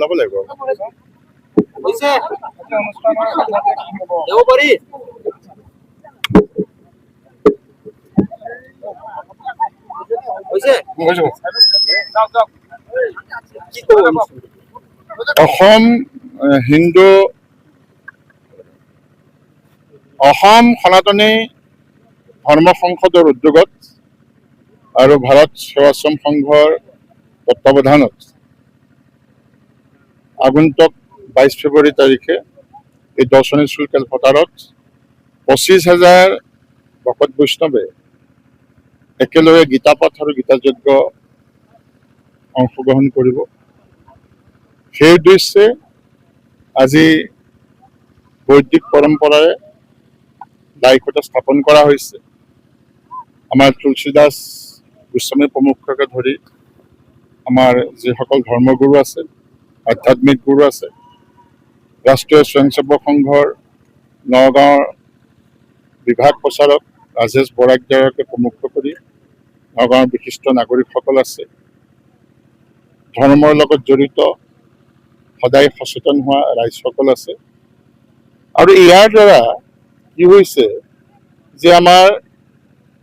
ল'ব লাগিব অসম সনাতনী ধৰ্ম সংসদৰ উদ্যোগত আৰু ভাৰত সেৱাশ্ৰম সংঘৰ তত্বাৱধানত আগন্তুক 22 ফেব্ৰুৱাৰী তাৰিখে এই দৰ্শনী স্কুল খেলপথাৰত 25,000 ভকত বৈষ্ণৱে একেলগে গীতা পাঠ আৰু গীতা যজ্ঞ অংশগ্ৰহণ কৰিব। সেই উদ্দেশ্যে আজি বৈদিক পৰম্পৰাৰে দায়িত্বটা স্থাপন কৰা হৈছে। আমাৰ তুলসীদাস গোস্বামী প্ৰমুখকে ধৰি আমাৰ যিসকল ধৰ্মগুৰু আছে, আধ্যাত্মিক গুৰু আছে, ৰাষ্ট্ৰীয় স্বয়ংসেৱক সংঘৰ নগাঁৱৰ বিভাগ প্ৰচাৰক ৰাজেশ বৰাকদাৰকে প্ৰমুখ কৰি নগাঁৱৰ বিশিষ্ট নাগৰিকসকল আছে, ধৰ্মৰ লগত জড়িত সদায় সচেতন হোৱা ৰাইজসকল আছে। আৰু ইয়াৰ দ্বাৰা কি হৈছে যে আমাৰ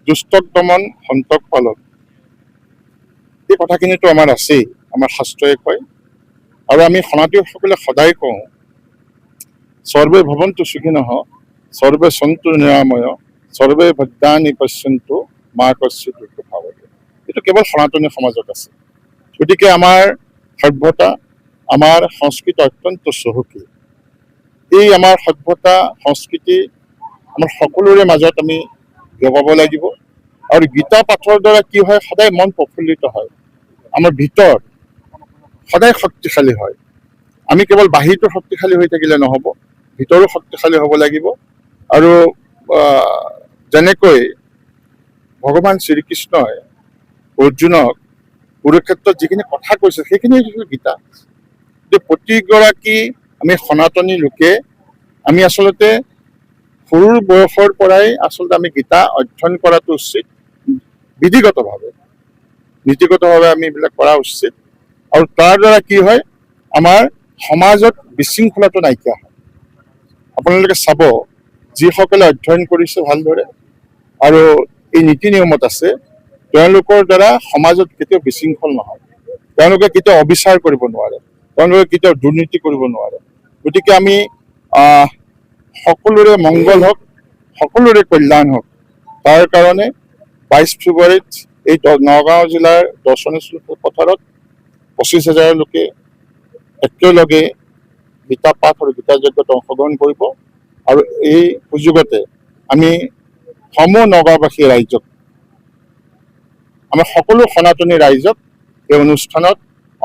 দুষ্টক দমন সন্তক পালন এই কথাখিনিতো আমাৰ আছেই, আমাৰ শাস্ত্ৰই কয়। আৰু আমি সনাতনীসকলে সদায় কওঁ সৰ্বে ভৱন্তু সুখিনঃ সৰ্বে সন্তু নিৰাময় সৰ্বে ভদ্ৰাণি পশ্যন্তু মা কস্যচিৎ দুৰ্গভাৱতী। এইটো কেৱল সনাতনী সমাজত আছে। গতিকে আমাৰ সভ্যতা, আমাৰ সংস্কৃতি অত্যন্ত চহকী। এই আমাৰ সভ্যতা সংস্কৃতি আমাৰ সকলোৰে মাজত আমি জগাব লাগিব। আৰু গীতা পাঠৰ দ্বাৰা কি হয়, সদায় মন প্ৰফুল্লিত হয়, আমাৰ ভিতৰ সদায় শক্তিশালী হয়। আমি কেৱল বাহিৰটো শক্তিশালী হৈ থাকিলে নহ'ব, ভিতৰো শক্তিশালী হ'ব লাগিব। আৰু যেনেকৈ ভগৱান শ্ৰীকৃষ্ণই অৰ্জুনক কুৰুক্ষেত্ৰত যিখিনি কথা কৈছে সেইখিনি হৈছে গীতা। প্ৰতিগৰাকী আমি সনাতনী লোকে আমি আচলতে সৰুৰ বয়সৰ পৰাই আচলতে আমি গীতা অধ্যয়ন কৰাটো উচিত, বিধিগতভাৱে নীতিগতভাৱে আমি এইবিলাক কৰা উচিত। আৰু তাৰ দ্বাৰা কি হয়, আমাৰ সমাজত বিশৃংখলাটো নাইকিয়া হয়। আপোনালোকে চাব, যিসকলে অধ্যয়ন কৰিছে ভালদৰে আৰু এই নীতি নিয়মত আছে, তেওঁলোকৰ দ্বাৰা সমাজত কেতিয়াও বিশৃংখল নহয়, তেওঁলোকে কেতিয়াও অবিচাৰ কৰিব নোৱাৰে, তেওঁলোকে কেতিয়াও দুৰ্নীতি কৰিব নোৱাৰে। গতিকে আমি সকলোৰে মংগল হওক, সকলোৰে কল্যাণ হওক, তাৰ কাৰণে 22 ফেব্ৰুৱাৰীত এই নগাঁও জিলাৰ দৰ্শনী পথাৰত 25,000 লোকে একেলগে গীতা পাঠ আৰু গীতা যজ্ঞত অংশগ্ৰহণ কৰিব। আৰু এই সুযোগতে আমি সমূহ নগাঁওবাসী ৰাইজক, আমাৰ সকলো সনাতনী ৰাইজক এই অনুষ্ঠানত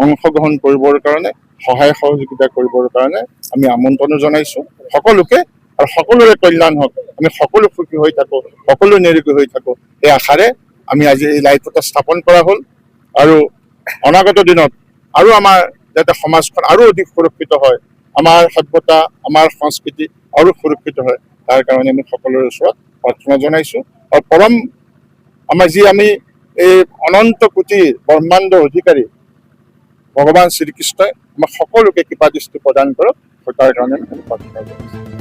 অংশগ্ৰহণ কৰিবৰ কাৰণে, সহায় সহযোগিতা কৰিবৰ কাৰণে আমি আমন্ত্ৰণো জনাইছোঁ সকলোকে। আৰু সকলোৰে কল্যাণ হওক, আমি সকলো সুখী হৈ থাকোঁ, সকলো নিৰোগী হৈ থাকোঁ, এই আশাৰে আমি আজি এই লাইট এটা স্থাপন কৰা হ'ল। আৰু অনাগত দিনত আৰু আমাৰ যাতে সমাজখন আৰু অধিক সুৰক্ষিত হয়, আমাৰ সভ্যতা, আমাৰ সংস্কৃতি আৰু সুৰক্ষিত হয়, তাৰ কাৰণে আমি সকলোৰে ওচৰত প্ৰাৰ্থনা জনাইছোঁ। আৰু আমাৰ আমি এই অনন্ত কোটিৰ ব্ৰহ্মাণ্ডৰ অধিকাৰী ভগৱান শ্ৰীকৃষ্ণই আমাক সকলোকে কৃপা দৃষ্টি প্ৰদান কৰক, তাৰ কাৰণে আমি প্ৰাৰ্থনা জনাইছোঁ।